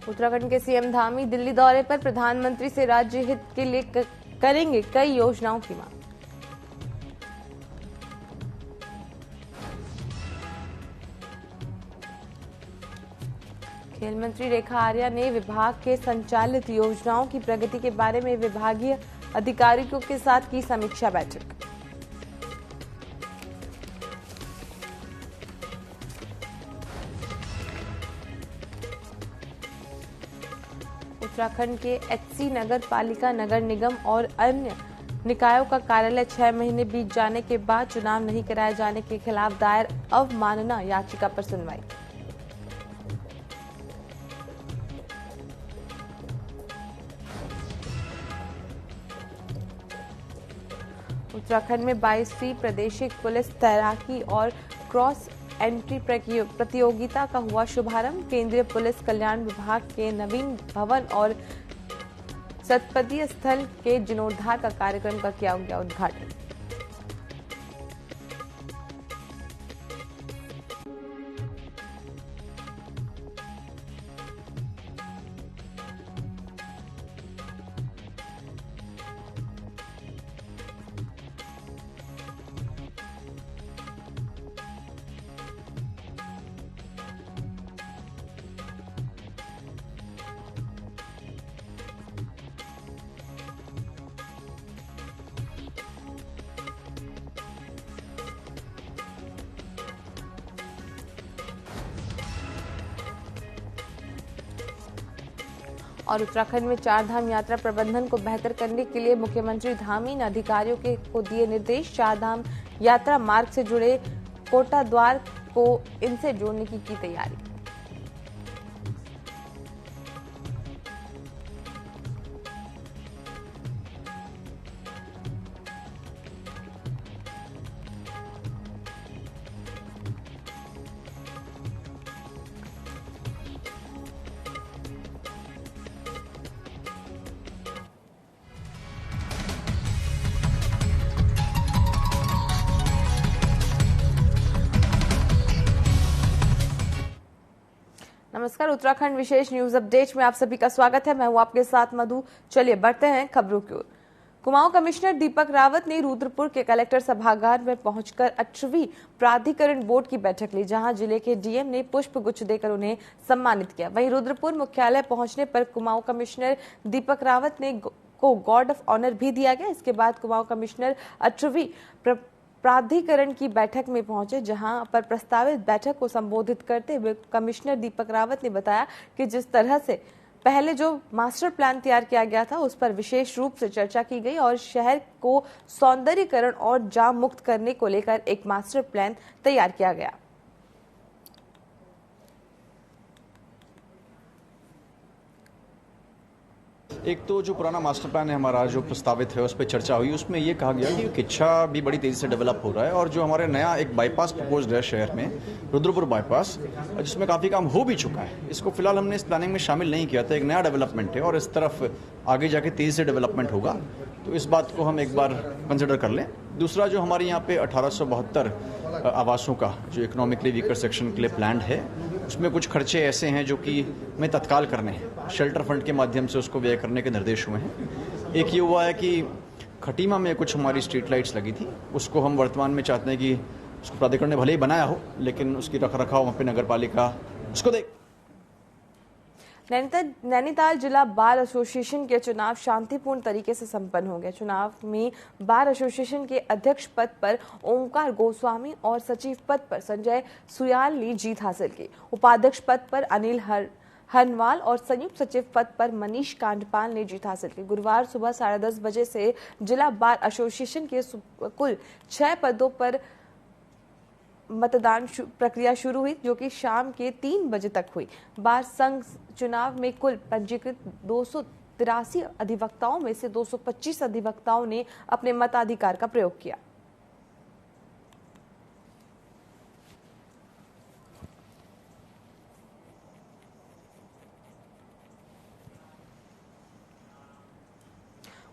उत्तराखंड के सीएम धामी दिल्ली दौरे पर प्रधानमंत्री से राज्य हित के लिए करेंगे कई योजनाओं की मांग। खेल मंत्री रेखा आर्या ने विभाग के संचालित योजनाओं की प्रगति के बारे में विभागीय अधिकारियों के साथ की समीक्षा बैठक। उत्तराखंड के एचसी नगर पालिका, नगर निगम और अन्य निकायों का कार्यालय 6 महीने बीत जाने के बाद चुनाव नहीं कराए जाने के खिलाफ दायर अवमानना याचिका पर सुनवाई। उत्तराखंड में 22वीं प्रादेशिक पुलिस तैराकी और क्रॉस एंट्री प्रतियोगिता का हुआ शुभारंभ। केंद्रीय पुलिस कल्याण विभाग के नवीन भवन और सतपति स्थल के जीर्णोद्धार का कार्यक्रम का किया गया उद्घाटन। और उत्तराखंड में चारधाम यात्रा प्रबंधन को बेहतर करने के लिए मुख्यमंत्री धामी ने अधिकारियों को दिए निर्देश। चारधाम यात्रा मार्ग से जुड़े कोटा द्वार को इनसे जोड़ने की तैयारी। नमस्कार, उत्तराखंड विशेष न्यूज अपडेट में आप सभी का स्वागत है। मैं हूं आपके साथ मधु। चलिए बढ़ते हैं खबरों की ओर। कुमाऊं कमिश्नर दीपक रावत ने रुद्रपुर के कलेक्टर सभागार में पहुंचकर 8वीं प्राधिकरण बोर्ड की बैठक ली, जहां जिले के डीएम ने पुष्प गुच्छ देकर उन्हें सम्मानित किया। वहीं रुद्रपुर मुख्यालय पहुंचने पर कुमाऊं कमिश्नर दीपक रावत ने को गार्ड ऑफ ऑनर भी दिया गया। इसके बाद कुमाऊं कमिश्नर 8वीं प्राधिकरण की बैठक में पहुंचे, जहां पर प्रस्तावित बैठक को संबोधित करते हुए कमिश्नर दीपक रावत ने बताया कि जिस तरह से पहले जो मास्टर प्लान तैयार किया गया था उस पर विशेष रूप से चर्चा की गई और शहर को सौंदर्यीकरण और जाम मुक्त करने को लेकर एक मास्टर प्लान तैयार किया गया। एक तो जो पुराना मास्टर प्लान है हमारा जो प्रस्तावित है उस पर चर्चा हुई। उसमें ये कहा गया कि किच्छा भी बड़ी तेजी से डेवलप हो रहा है और जो हमारे नया एक बाईपास प्रपोज्ड है शहर में, रुद्रपुर बाईपास, जिसमें काफ़ी काम हो भी चुका है, इसको फिलहाल हमने इस प्लानिंग में शामिल नहीं किया था। एक नया डेवलपमेंट है और इस तरफ आगे जाके तेजी से डेवलपमेंट होगा, तो इस बात को हम एक बार कंसिडर कर लें। दूसरा, जो हमारे यहाँ पे 1872 आवासों का जो इकोनॉमिकली वीकर सेक्शन के लिए प्लान है, उसमें कुछ खर्चे ऐसे हैं जो कि हमें तत्काल करने हैं। शेल्टर फंड के माध्यम से उसको व्यय करने के निर्देश हुए हैं। एक ये हुआ है कि खटीमा में कुछ हमारी स्ट्रीट लाइट्स लगी थी, उसको हम वर्तमान में चाहते हैं कि उसको प्राधिकरण ने भले ही बनाया हो, लेकिन उसकी रखरखाव वहाँ पे नगर पालिका उसको देख। नैनीताल जिला बार एसोसिएशन के चुनाव शांतिपूर्ण तरीके से संपन्न हो गए। चुनाव में बार एसोसिएशन के अध्यक्ष पद पर ओंकार गोस्वामी और सचिव पद पर संजय सुयाल ने जीत हासिल की। उपाध्यक्ष पद पर अनिल हरनवाल और संयुक्त सचिव पद पर मनीष कांडपाल ने जीत हासिल की। गुरुवार सुबह 10:30 बजे से जिला बार एसोसिएशन के कुल 6 पदों पर मतदान प्रक्रिया शुरू हुई, जो कि शाम के 3 बजे तक हुई। बार संघ चुनाव में कुल पंजीकृत 283 अधिवक्ताओं में से 225 अधिवक्ताओं ने अपने मताधिकार का प्रयोग किया।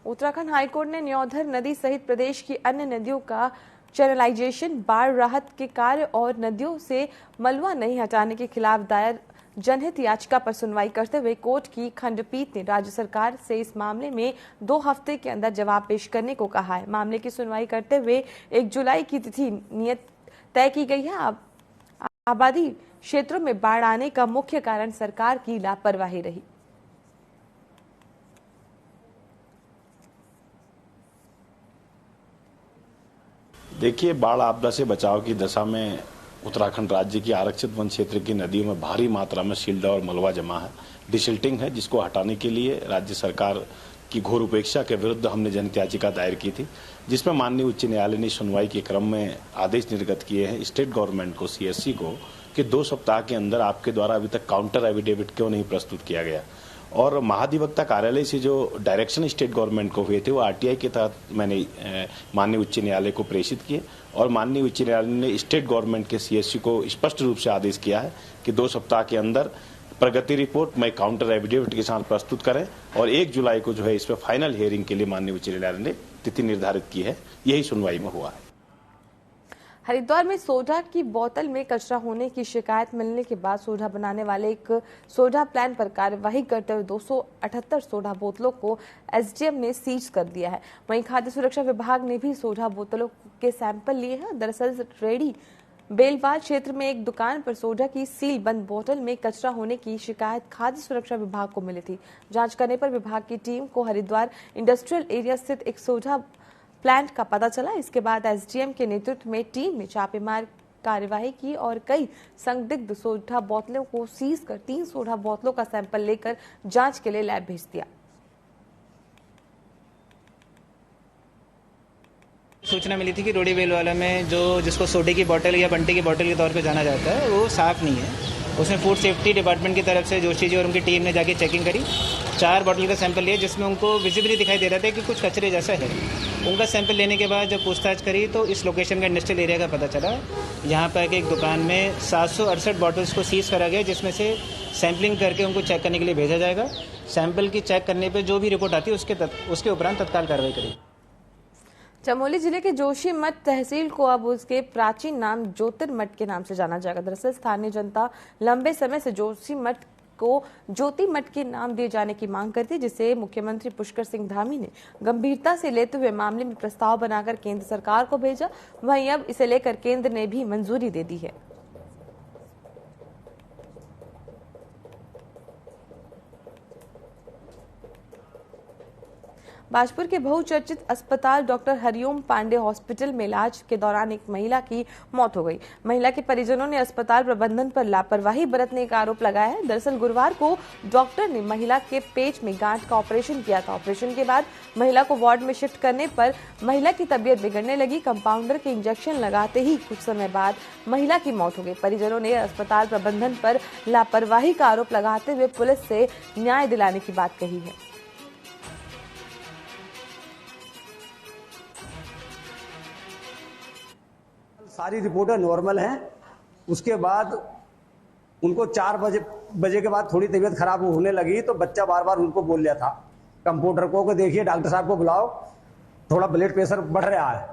उत्तराखंड हाईकोर्ट ने न्योधर नदी सहित प्रदेश की अन्य नदियों का चैनलाइजेशन, बाढ़ राहत के कार्य और नदियों से मलबा नहीं हटाने के खिलाफ दायर जनहित याचिका पर सुनवाई करते हुए कोर्ट की खंडपीठ ने राज्य सरकार से इस मामले में 2 हफ्ते के अंदर जवाब पेश करने को कहा है। मामले की सुनवाई करते हुए 1 जुलाई की तिथि नियत तय की गई है। आबादी क्षेत्रों में बाढ़ आने का मुख्य कारण सरकार की लापरवाही रही। देखिए, बाढ़ आपदा से बचाव की दशा में उत्तराखंड राज्य की आरक्षित वन क्षेत्र की नदियों में भारी मात्रा में सील्डा और मलबा जमा है। डिसिल्टिंग है, जिसको हटाने के लिए राज्य सरकार की घोर उपेक्षा के विरुद्ध हमने जनहित याचिका दायर की थी, जिसमें माननीय उच्च न्यायालय ने सुनवाई के क्रम में आदेश निर्गत किए हैं स्टेट गवर्नमेंट को, सीएससी को, कि 2 सप्ताह के अंदर आपके द्वारा अभी तक काउंटर एफिडेविट क्यों नहीं प्रस्तुत किया गया। और महाधिवक्ता कार्यालय से जो डायरेक्शन स्टेट गवर्नमेंट को हुए थे वो आरटीआई के तहत मैंने माननीय उच्च न्यायालय को प्रेषित किए और माननीय उच्च न्यायालय ने स्टेट गवर्नमेंट के सीएससी को स्पष्ट रूप से आदेश किया है कि 2 सप्ताह के अंदर प्रगति रिपोर्ट में काउंटर एफिडेविट के साथ प्रस्तुत करें और 1 जुलाई को जो है इस पर फाइनल हियरिंग के लिए माननीय उच्च न्यायालय ने तिथि निर्धारित की है। यही सुनवाई में हुआ है। हरिद्वार में सोडा की बोतल में कचरा होने की शिकायत मिलने के बाद सोडा बनाने वाले एक सोडा प्लांट पर कार्यवाही करते हुए 278 सोडा बोतलों को एसडीएम ने सीज कर दिया है। वहीं खाद्य सुरक्षा विभाग ने भी सोडा बोतलों के सैंपल लिए हैं। दरअसल रेडी बेलवाल क्षेत्र में एक दुकान पर सोडा की सील बंद बोतल में कचरा होने की शिकायत खाद्य सुरक्षा विभाग को मिली थी। जांच करने पर विभाग की टीम को हरिद्वार इंडस्ट्रियल एरिया स्थित एक सोडा प्लांट का पता चला। इसके बाद एसडीएम के नेतृत्व में टीम ने छापेमार कार्यवाही की और कई संदिग्ध सोडा बोतलों को सीज कर 3 सोडा बोतलों का सैंपल लेकर जांच के लिए लैब भेज दिया। सूचना मिली थी कि रोडी बेलवाला में जिसको सोडे की बोतल या बंटे की बोतल के तौर पे जाना जाता है वो साफ नहीं है। उसमें फूड सेफ्टी डिपार्टमेंट की तरफ से जोशी जी और उनकी टीम ने जाके चेकिंग करी। 4 बोतल का सैंपल लिया जिसमेम उनको विजिबली दिखाई दे रहा था कि कुछ कचरे जैसा है। उनका सैंपल लेने के बाद जब पूछताछ करी तो इस लोकेशन का इंडस्ट्रियल एरिया का पता चला। यहाँ पर एक दुकान में 768 बॉटल्स को सीज करा गया, जिसमें से सैंपलिंग करके उनको चेक करने के लिए भेजा जाएगा। सैंपल की चेक करने पर जो भी रिपोर्ट आती है उसके उपरांत तत्काल कार्रवाई करेगी। चमोली जिले के जोशी मठ तहसील को अब उसके प्राचीन नाम ज्योतिर्मठ के नाम से जाना जाएगा। दरअसल स्थानीय जनता लंबे समय से जोशी मठ को ज्योति मठ के नाम दिए जाने की मांग करती, जिसे मुख्यमंत्री पुष्कर सिंह धामी ने गंभीरता से लेते हुए मामले में प्रस्ताव बनाकर केंद्र सरकार को भेजा। वहीं अब इसे लेकर केंद्र ने भी मंजूरी दे दी है। बाजपुर के बहुचर्चित अस्पताल डॉक्टर हरिओम पांडे हॉस्पिटल में इलाज के दौरान एक महिला की मौत हो गई। महिला के परिजनों ने अस्पताल प्रबंधन पर लापरवाही बरतने का आरोप लगाया है। दरअसल गुरुवार को डॉक्टर ने महिला के पेट में गांठ का ऑपरेशन किया था। ऑपरेशन के बाद महिला को वार्ड में शिफ्ट करने पर महिला की तबीयत बिगड़ने लगी। कंपाउंडर के इंजेक्शन लगाते ही कुछ समय बाद महिला की मौत हो गई। परिजनों ने अस्पताल प्रबंधन पर लापरवाही का आरोप लगाते हुए पुलिस से न्याय दिलाने की बात कही है। सारी रिपोर्टें नॉर्मल हैं। उसके बाद उनको 4 बजे के बाद थोड़ी तबीयत खराब होने लगी तो बच्चा बार बार उनको बोल लिया था कंपाउंडर को कि देखिए डॉक्टर साहब को बुलाओ, थोड़ा ब्लड प्रेशर बढ़ रहा है।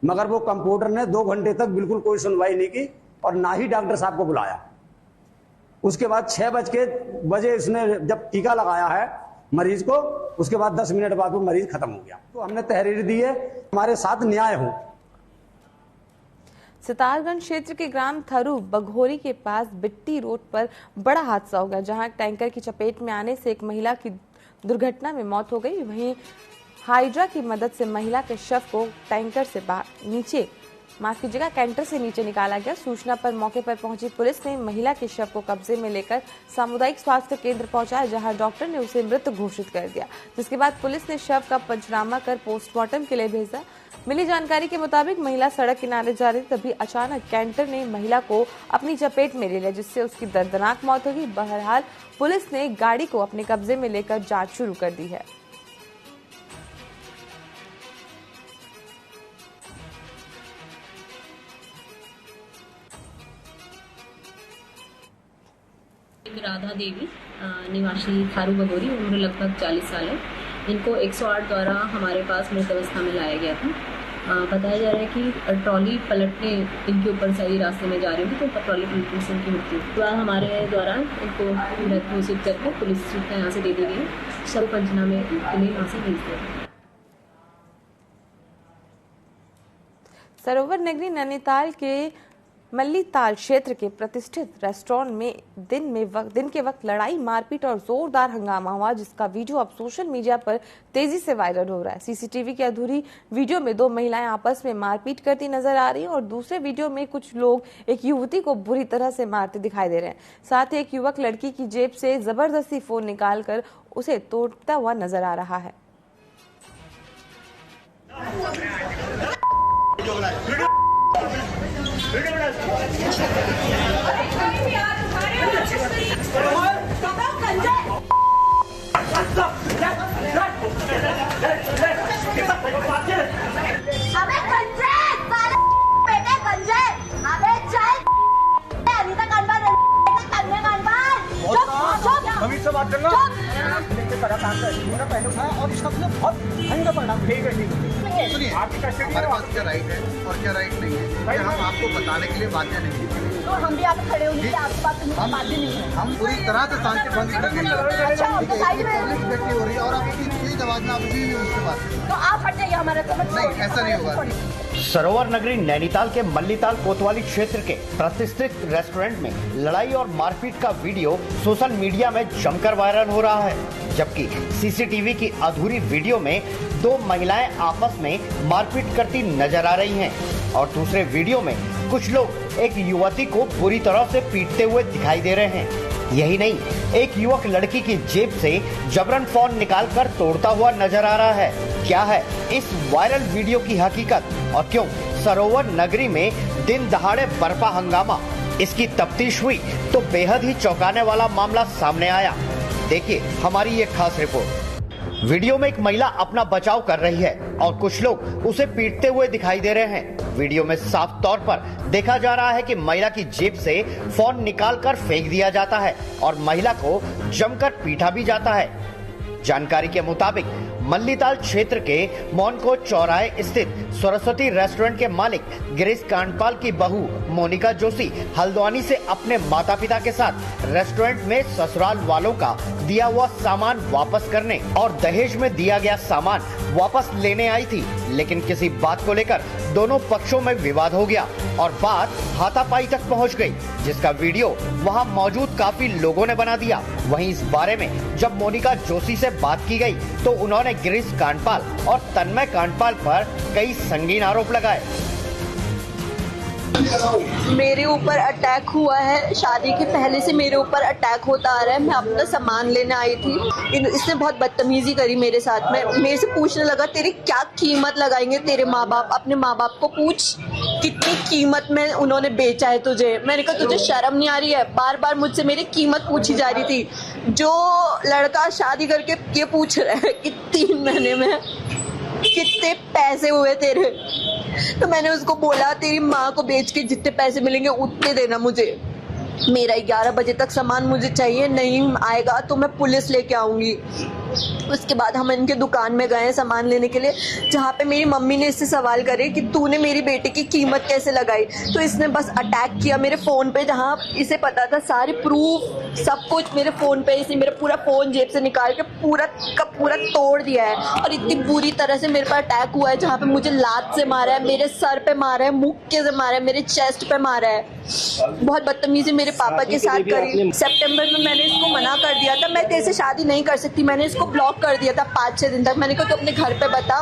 मगर वो कंपाउंडर ने 2 घंटे तक बिल्कुल कोई सुनवाई नहीं की और ना ही डॉक्टर साहब को बुलाया। उसके बाद 6 बजे इसने जब टीका लगाया है मरीज को, उसके बाद 10 मिनट बाद वो मरीज खत्म हो गया। तो हमने तहरीर दी है हमारे साथ न्याय हो। सितारगंज क्षेत्र के ग्राम थरू बघोरी के पास बिट्टी रोड पर बड़ा हादसा हो गया, जहां एक टैंकर की चपेट में आने से एक महिला की दुर्घटना में मौत हो गई। वहीं हाइड्रा की मदद से महिला के शव को कैंटर से नीचे निकाला गया। सूचना पर मौके पर पहुंची पुलिस ने महिला के शव को कब्जे में लेकर सामुदायिक स्वास्थ्य केंद्र पहुंचाया, जहां डॉक्टर ने उसे मृत घोषित कर दिया। जिसके बाद पुलिस ने शव का पंचनामा कर पोस्टमार्टम के लिए भेजा। मिली जानकारी के मुताबिक महिला सड़क किनारे जा रही तभी अचानक कैंटर ने महिला को अपनी चपेट में ले लिया, जिससे उसकी दर्दनाक मौत हो गई। बहरहाल पुलिस ने गाड़ी को अपने कब्जे में लेकर जांच शुरू कर दी है। राधा देवी निवासी थारू बगोरी, उम्र लगभग 40 साल है। इनको 108 द्वारा हमारे पास मृत अवस्था में लाया गया था। बताया जा रहा है कि ट्रॉली पलटने इनके ऊपर से ही रास्ते में जा रही थी, तो ट्रॉली पलटने से इनकी मृत्यु। तो हमारे द्वारा इनको मृत घोषित करके पुलिस सूचना यहाँ से दे दी गई, शव पंचनामे के लिए यहाँ से भेज दिया। सरोवर नगरी नैनीताल के मल्लीताल क्षेत्र के प्रतिष्ठित रेस्टोरेंट में दिन के वक्त लड़ाई मारपीट और जोरदार हंगामा हुआ, जिसका वीडियो अब सोशल मीडिया पर तेजी से वायरल हो रहा है। सीसीटीवी की अधूरी वीडियो में 2 महिलाएं आपस में मारपीट करती नजर आ रही हैं और दूसरे वीडियो में कुछ लोग एक युवती को बुरी तरह से मारते दिखाई दे रहे हैं। साथ ही एक युवक लड़की की जेब से जबरदस्ती फोन निकालकर उसे तोड़ता हुआ नजर आ रहा है। बात करना पहले उठाया और इसका बहुत महंगा परिणाम। ठीक है सुनिए, हमारे पास क्या राइट है और क्या राइट नहीं है, हम आपको बताने के लिए बातें नहीं, तो हम भी आप खड़े होंगे, आपकी बात नहीं है। हम पूरी तरह से शांति भंग पुलिस बैठी हो रही है और आप तेज आवाज में आप उसके बाद तो आप हट जाइए, हमारा नहीं, ऐसा नहीं होगा। सरोवर नगरी नैनीताल के मल्लीताल कोतवाली क्षेत्र के प्रतिष्ठित रेस्टोरेंट में लड़ाई और मारपीट का वीडियो सोशल मीडिया में जमकर वायरल हो रहा है, जबकि सीसीटीवी की अधूरी वीडियो में 2 महिलाएं आपस में मारपीट करती नजर आ रही हैं और दूसरे वीडियो में कुछ लोग एक युवती को बुरी तरह से पीटते हुए दिखाई दे रहे हैं। यही नहीं, एक युवक लड़की की जेब से जबरन फोन निकालकर तोड़ता हुआ नजर आ रहा है। क्या है इस वायरल वीडियो की हकीकत और क्यों सरोवर नगरी में दिन दहाड़े बरपा हंगामा? इसकी तफ्तीश हुई तो बेहद ही चौंकाने वाला मामला सामने आया। देखिए हमारी ये खास रिपोर्ट। वीडियो में एक महिला अपना बचाव कर रही है और कुछ लोग उसे पीटते हुए दिखाई दे रहे हैं। वीडियो में साफ तौर पर देखा जा रहा है कि महिला की जेब से फोन निकालकर फेंक दिया जाता है और महिला को जमकर पीटा भी जाता है। जानकारी के मुताबिक मल्लीताल क्षेत्र के मोनको चौराहे स्थित सरस्वती रेस्टोरेंट के मालिक गिरीश कांडपाल की बहू मोनिका जोशी हल्द्वानी से अपने माता पिता के साथ रेस्टोरेंट में ससुराल वालों का दिया हुआ सामान वापस करने और दहेज में दिया गया सामान वापस लेने आई थी, लेकिन किसी बात को लेकर दोनों पक्षों में विवाद हो गया और बात हाथापाई तक पहुंच गई, जिसका वीडियो वहां मौजूद काफी लोगों ने बना दिया। वहीं इस बारे में जब मोनिका जोशी से बात की गई तो उन्होंने गिरीश कांडपाल और तन्मय कांडपाल पर कई संगीन आरोप लगाए। मेरे ऊपर अटैक हुआ है, शादी के पहले से मेरे ऊपर अटैक होता आ रहा है। मैं अपना सामान लेने आई थी, इसने बहुत बदतमीजी करी मेरे साथ में। मेरे से पूछने लगा तेरी क्या कीमत लगाएंगे तेरे माँ बाप, अपने माँ बाप को पूछ कितनी कीमत में उन्होंने बेचा है तुझे। मैंने कहा तुझे शर्म नहीं आ रही है? बार बार मुझसे मेरी कीमत पूछी जा रही थी। जो लड़का शादी करके ये पूछ रहा है कि 3 महीने में कितने पैसे हुए तेरे, तो मैंने उसको बोला तेरी माँ को बेच के जितने पैसे मिलेंगे उतने देना मुझे। मेरा 11 बजे तक सामान मुझे चाहिए, नहीं आएगा तो मैं पुलिस लेके आऊंगी। उसके बाद हम इनके दुकान में गए सामान लेने के लिए, जहाँ पे मेरी मम्मी ने इससे सवाल करे कि तूने मेरी बेटे की कीमत कैसे लगाई। तो इसने बस अटैक किया मेरे फ़ोन पे, जहाँ इसे पता था सारे प्रूफ सब कुछ मेरे फ़ोन पे। इसने मेरा पूरा फ़ोन जेब से निकाल के पूरा का पूरा तोड़ दिया है और इतनी बुरी तरह से मेरे पर अटैक हुआ है, जहाँ पे मुझे लात से मारा है, मेरे सर पे मारा है, मुक्के से मारा है, मेरे चेस्ट पे मारा है। बहुत बदतमीजी मेरे पापा के साथ करी। सितंबर में मैंने इसको मना कर दिया था, मैं तेरे से शादी नहीं कर सकती। मैंने इसको ब्लॉक कर दिया था 5-6 दिन तक। मैंने कहा तो अपने घर पे बता,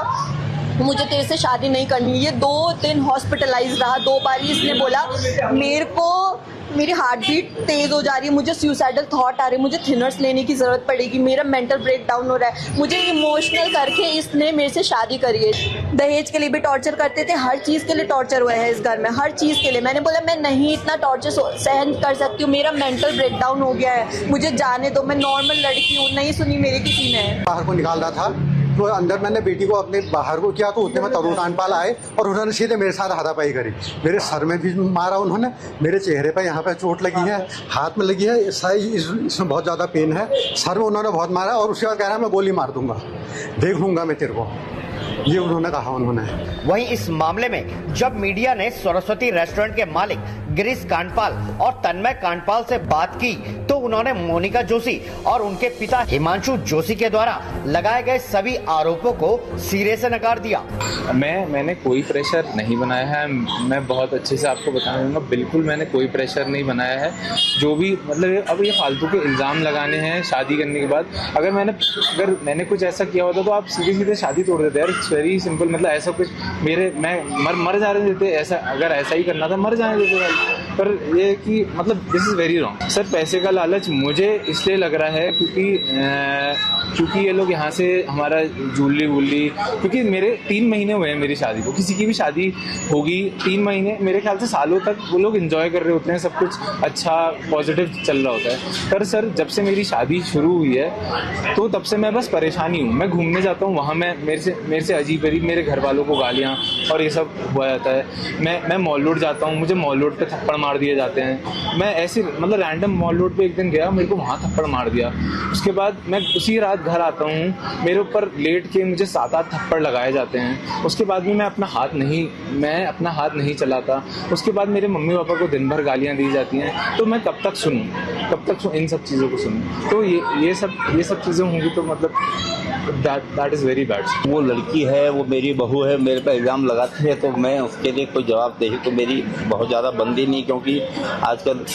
मुझे तेरे से शादी नहीं करनी। ये 2 दिन हॉस्पिटलाइज रहा। 2 बार इसने बोला मेरे को मेरी हार्ट बीट तेज हो जा रही है, मुझे सुसाइडल थॉट आ रही है, मुझे थिनर्स लेने की जरूरत पड़ेगी, मेरा मेंटल ब्रेक डाउन हो रहा है। मुझे इमोशनल करके इसने मेरे से शादी करी है। दहेज के लिए भी टॉर्चर करते थे, हर चीज के लिए टॉर्चर हुआ है इस घर में, हर चीज के लिए। मैंने बोला मैं नहीं इतना टॉर्चर सहन कर सकती हूँ, मेरा मेंटल ब्रेक डाउन हो गया है, मुझे जाने दो, मैं नॉर्मल लड़की हूँ। नहीं सुनी मेरी किसी ने। बाहर को निकाल रहा था तो अंदर मैंने बेटी को अपने बाहर को किया तो उतने में तरुण कांडपाल आए और उन्होंने सीधे मेरे साथ हाथापाई करी। मेरे सर में भी मारा उन्होंने, मेरे चेहरे पे यहाँ पे चोट लगी है, हाथ में लगी है, इसमें बहुत ज़्यादा पेन है। सर में उन्होंने बहुत मारा और उसके बाद कह रहा है मैं गोली मार दूंगा, देख लूंगा मैं तेरे को। ये उन्होंने कहा। वहीं इस मामले में जब मीडिया ने सरस्वती रेस्टोरेंट के मालिक गिरीश कांडपाल और तन्मय कांडपाल से बात की तो उन्होंने मोनिका जोशी और उनके पिता हिमांशु जोशी के द्वारा लगाए गए सभी आरोपों को सिरे से नकार दिया। मैंने कोई प्रेशर नहीं बनाया है। मैं बहुत अच्छे से आपको बता दूंगा, बिल्कुल मैंने कोई प्रेशर नहीं बनाया है। जो भी मतलब अब ये फालतू के इल्जाम लगाने हैं शादी करने के बाद, अगर मैंने कुछ ऐसा किया होता तो आप सीधे शादी तोड़ देते यार। It's very simple. मतलब ऐसा कुछ मैं मर जाने देते, ऐसा अगर ऐसा ही करना था मर जाने देते। पर ये कि मतलब this is very wrong sir. पैसे का लालच मुझे इसलिए लग रहा है क्योंकि ये लोग यहाँ से हमारा जूली वूली, क्योंकि मेरे 3 महीने हुए हैं मेरी शादी को। किसी की भी शादी होगी 3 महीने, मेरे ख्याल से सालों तक वो लोग एंजॉय कर रहे होते हैं, सब कुछ अच्छा पॉजिटिव चल रहा होता है। पर सर जब से मेरी शादी शुरू हुई है तो तब से मैं बस परेशानी हूँ। मैं घूमने जाता हूँ, वहाँ मेरे से अजीब अजीब मेरे घर वालों को गालियाँ और ये सब हुआ जाता है। मैं मॉल रोड जाता हूँ, मुझे मॉल रोड पे थप्पड़ मार दिए जाते हैं। मैं ऐसे मतलब रैंडम मॉल रोड पे एक दिन गया, मेरे को वहाँ थप्पड़ मार दिया। उसके बाद मैं उसी रात घर आता हूँ, मेरे ऊपर लेट के मुझे 7-8 थप्पड़ लगाए जाते हैं। उसके बाद भी मैं अपना हाथ नहीं चलाता। उसके बाद मेरे मम्मी पापा को दिन भर गालियाँ दी जाती हैं। तो मैं कब तक इन सब चीज़ों को सुनूं? तो ये सब चीज़ें होंगी तो मतलब दैट इज़ वेरी बैड। वो लड़की है, वो मेरी बहू है, मेरे पे इल्ज़ाम लगाती है तो मैं उसके लिए कोई जवाबदेही तो मेरी बहुत ज़्यादा बनती नहीं, क्योंकि आजकल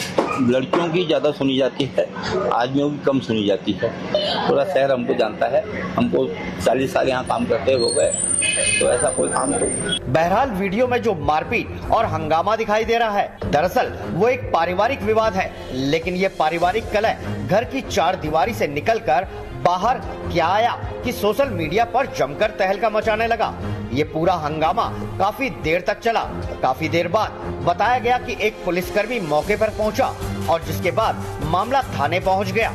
लड़कियों की ज़्यादा सुनी जाती है, आदमियों की कम सुनी जाती है। पूरा शहर हमको जानता है, हमको 40 साल यहाँ काम करते हो गए, तो ऐसा कोई काम नहीं। बहरहाल वीडियो में जो मारपीट और हंगामा दिखाई दे रहा है, दरअसल वो एक पारिवारिक विवाद है। लेकिन ये पारिवारिक कलह घर की 4 दीवारी से निकलकर बाहर क्या आया कि सोशल मीडिया पर जमकर तहलका मचाने लगा। ये पूरा हंगामा काफी देर तक चला। काफी देर बाद बताया गया कि एक पुलिसकर्मी मौके पर पहुंचा और जिसके बाद मामला थाने पहुंच गया,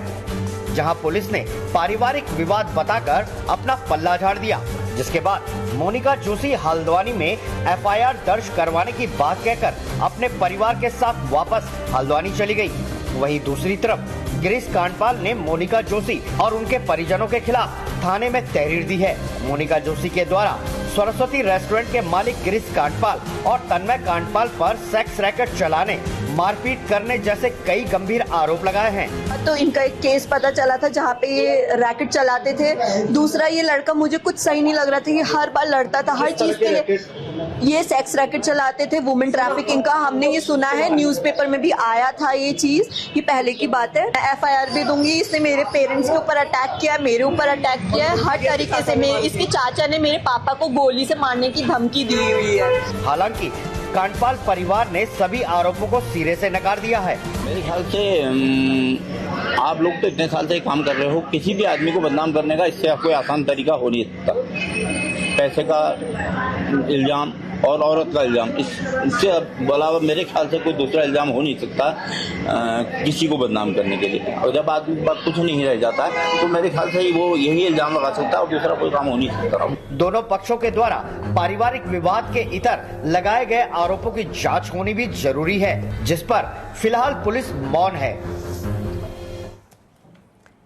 जहां पुलिस ने पारिवारिक विवाद बताकर अपना पल्ला झाड़ दिया। जिसके बाद मोनिका जोशी हल्द्वानी में एफआईआर दर्ज करवाने की बात कहकर अपने परिवार के साथ वापस हल्द्वानी चली गई। वहीं दूसरी तरफ गिरीश कांडपाल ने मोनिका जोशी और उनके परिजनों के खिलाफ थाने में तहरीर दी है। मोनिका जोशी के द्वारा सरस्वती रेस्टोरेंट के मालिक गिरीश कांडपाल और तन्मय कांडपाल पर सेक्स रैकेट चलाने, मारपीट करने जैसे कई गंभीर आरोप लगाए हैं। तो इनका एक केस पता चला था जहाँ पे ये रैकेट चलाते थे। दूसरा, ये लड़का मुझे कुछ सही नहीं लग रहा था, ये हर बार लड़ता था हर चीज के लिए। ये सेक्स रैकेट चलाते थे, वुमेन ट्रैफिकिंग का हमने ये सुना है, न्यूज़पेपर में भी आया था ये चीज। ये पहले की बात है। एफआईआर भी दूंगी। इसने मेरे पेरेंट्स के ऊपर अटैक किया, मेरे ऊपर अटैक किया है, हर तरीके से। इसके चाचा ने मेरे पापा को गोली से मारने की धमकी दी हुई है। हालांकि कांडपाल परिवार ने सभी आरोपों को सिरे से नकार दिया है। मेरे ख्याल से आप लोग तो इतने साल से काम कर रहे हो, किसी भी आदमी को बदनाम करने का इससे कोई आसान तरीका हो नहीं सकता। पैसे का इल्जाम और औरत का इल्जाम, इससे अलावा मेरे ख्याल से कोई दूसरा इल्जाम हो नहीं सकता किसी को बदनाम करने के लिए। और जब आदमी के पास कुछ नहीं रह जाता तो मेरे ख्याल से वो यही इल्जाम लगा सकता है और दूसरा कोई काम हो नहीं सकता। दोनों पक्षों के द्वारा पारिवारिक विवाद के इतर लगाए गए आरोपों की जांच होनी भी जरूरी है, जिस पर फिलहाल पुलिस मौन है।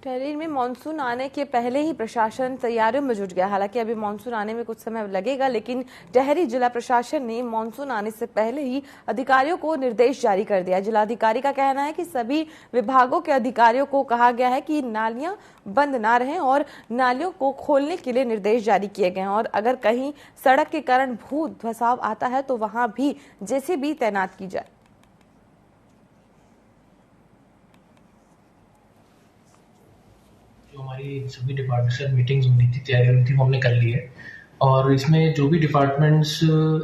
टेहरी में मानसून आने के पहले ही प्रशासन तैयारियों में जुट गया। हालांकि अभी मानसून आने में कुछ समय लगेगा, लेकिन टेहरी जिला प्रशासन ने मानसून आने से पहले ही अधिकारियों को निर्देश जारी कर दिया। जिलाधिकारी का कहना है कि सभी विभागों के अधिकारियों को कहा गया है कि नालियां बंद ना रहें और नालियों को खोलने के लिए निर्देश जारी किए गए हैं। और अगर कहीं सड़क के कारण भू धसाव आता है तो वहां भी जेसीबी तैनात की जाए। हमारी सभी डिपार्टमेंट से मीटिंग्स होनी थी, तैयारी होनी थी, वो हमने कर ली है। और इसमें जो भी डिपार्टमेंट्स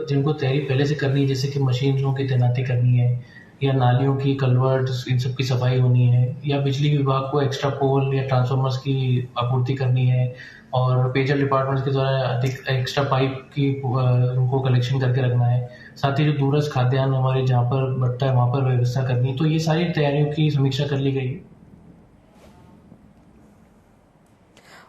जिनको तैयारी पहले से करनी है, जैसे कि मशीनों की तैनाती करनी है या नालियों की कल्वर्ट्स, इन सब की सफाई होनी है, या बिजली विभाग को एक्स्ट्रा पोल या ट्रांसफार्मर्स की आपूर्ति करनी है, और पेयजल डिपार्टमेंट्स के द्वारा अधिक एक्स्ट्रा पाइप की उनको कलेक्शन करके रखना है। साथ ही जो दूरस्थ खाद्यान्न हमारे जहाँ पर बटता है वहाँ पर व्यवस्था करनी है। तो ये सारी तैयारियों की समीक्षा कर ली गई है।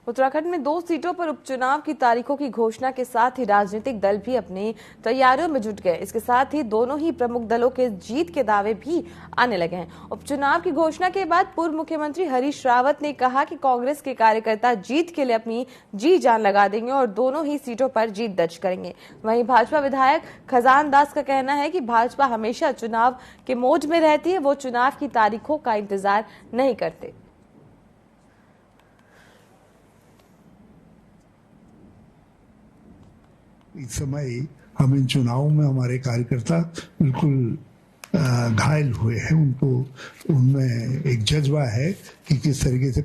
उत्तराखंड में 2 सीटों पर उपचुनाव की तारीखों की घोषणा के साथ ही राजनीतिक दल भी अपनी तैयारियों में जुट गए। इसके साथ ही दोनों ही प्रमुख दलों के जीत के दावे भी आने लगे हैं। उपचुनाव की घोषणा के बाद पूर्व मुख्यमंत्री हरीश रावत ने कहा कि कांग्रेस के कार्यकर्ता जीत के लिए अपनी जी जान लगा देंगे और दोनों ही सीटों पर जीत दर्ज करेंगे। वहीं भाजपा विधायक खजान दास का कहना है कि भाजपा हमेशा चुनाव के मोड में रहती है, वो चुनाव की तारीखों का इंतजार नहीं करते। इस समय हम इन चुनावों में हमारे कार्यकर्ता बिल्कुल घायल हुए हैं। उनको उनमें एक जज्बा है कि किस तरीके से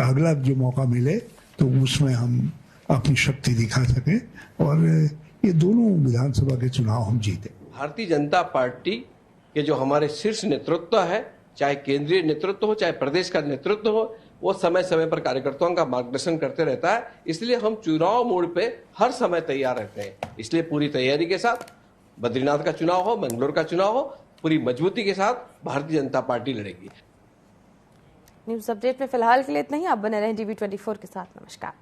अगला जो मौका मिले तो उसमें हम अपनी शक्ति दिखा सकें और ये दोनों विधानसभा के चुनाव हम जीते। भारतीय जनता पार्टी के जो हमारे शीर्ष नेतृत्व है, चाहे केंद्रीय नेतृत्व हो चाहे प्रदेश का नेतृत्व हो, वो समय समय पर कार्यकर्ताओं का मार्गदर्शन करते रहता है। इसलिए हम चुनाव मोड़ पे हर समय तैयार रहते हैं। इसलिए पूरी तैयारी के साथ बद्रीनाथ का चुनाव हो, बेंगलोर का चुनाव हो, पूरी मजबूती के साथ भारतीय जनता पार्टी लड़ेगी। न्यूज अपडेट में फिलहाल के लिए इतना ही। आप बने रहें DV24 के साथ। नमस्कार।